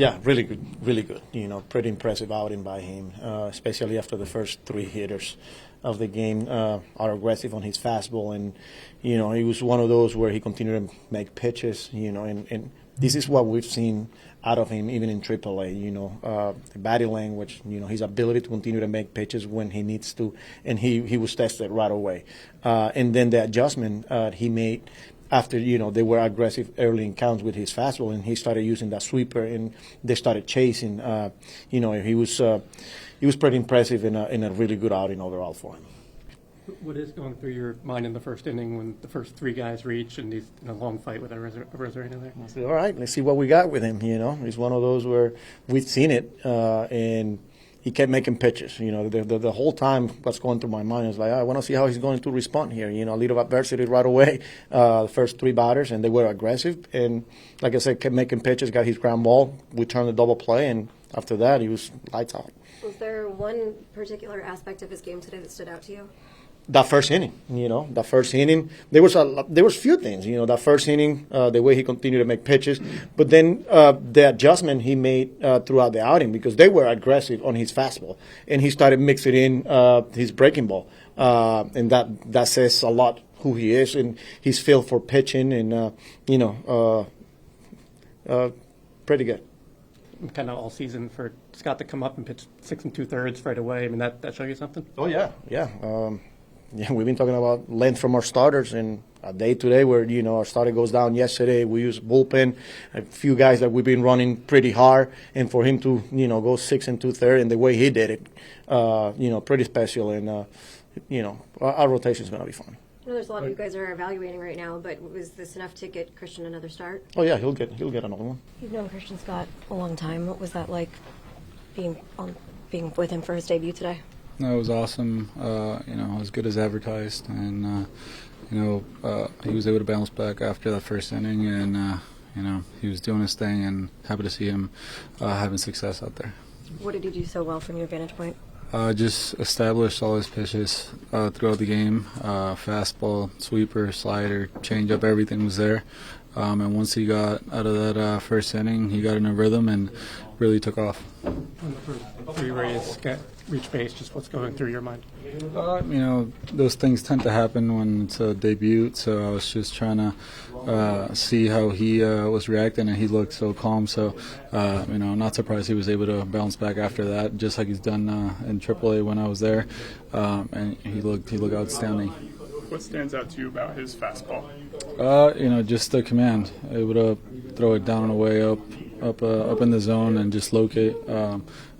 Yeah, really good, really good. Pretty impressive outing by him, especially after the first three hitters of the game are aggressive on his fastball, and he was one of those where he continued to make pitches. And this is what we've seen out of him even in AAA. The body language, his ability to continue to make pitches when he needs to, and he was tested right away. And then the adjustment he made after they were aggressive early in counts with his fastball, and he started using that sweeper, and they started chasing. He was pretty impressive in a really good outing overall for him. What is going through your mind in the first inning when the first three guys reach and he's in a long fight with Arozarena there? I said, all right, let's see what we got with him. He's one of those where we've seen it, and he kept making pitches. The whole time what's going through my mind is like, I want to see how he's going to respond here. A little adversity right away. The first three batters, and they were aggressive. And like I said, kept making pitches, got his ground ball. We turned the double play, and after that, he was lights out. Was there one particular aspect of his game today that stood out to you? That first inning, there was few things, that first inning, the way he continued to make pitches, but then the adjustment he made throughout the outing, because they were aggressive on his fastball, and he started mixing in his breaking ball, and that says a lot who he is and his feel for pitching, and pretty good. Kind of all season for Scott to come up and pitch 6 2/3 right away. I mean, that show you something? Oh yeah. Yeah, we've been talking about length from our starters, and a day today where, our starter goes down yesterday. We use bullpen, a few guys that we've been running pretty hard, and for him to, go 6 2/3 and the way he did it, pretty special, and, our rotation is going to be fun. There's a lot of you guys are evaluating right now, but was this enough to get Christian another start? Oh yeah, he'll get another one. You've known Christian Scott a long time. What was that like, being with him for his debut today? No, it was awesome. As good as advertised, and he was able to bounce back after that first inning, and he was doing his thing, and happy to see him having success out there. What did he do so well from your vantage point? Just established all his pitches throughout the game. Fastball, sweeper, slider, changeup, everything was there. And once he got out of that first inning, he got in a rhythm and really took off. When the first three Rays reach base, just what's going through your mind? Those things tend to happen when it's a debut, so I was just trying to see how he was reacting, and he looked so calm. So, not surprised he was able to bounce back after that, just like he's done in AAA when I was there, and he looked outstanding. What stands out to you about his fastball? Just the command, able to throw it down and away, up in the zone, and just locate,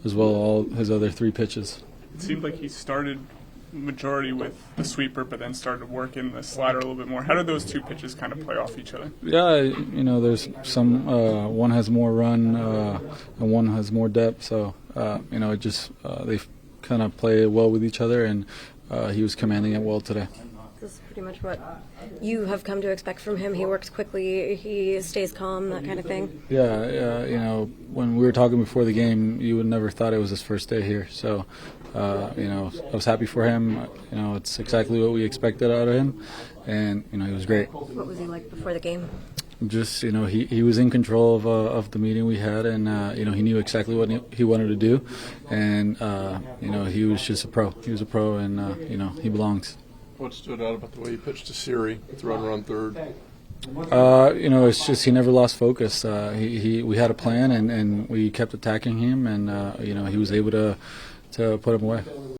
as well all his other three pitches. It seemed like he started majority with the sweeper, but then started working the slider a little bit more. How did those two pitches kind of play off each other? Yeah, there's some one has more run and one has more depth, so it just they kind of play well with each other, and he was commanding it well today. This is pretty much what you have come to expect from him. He works quickly, he stays calm, that kind of thing. Yeah, when we were talking before the game, you would never thought it was his first day here. So, I was happy for him. It's exactly what we expected out of him, and he was great. What was he like before the game? Just he was in control of the meeting we had, and he knew exactly what he wanted to do, and he was just a pro. He was a pro, and he belongs. What stood out about the way he pitched to Siri with the runner on third? It's just he never lost focus. We had a plan, and we kept attacking him, and he was able to put him away.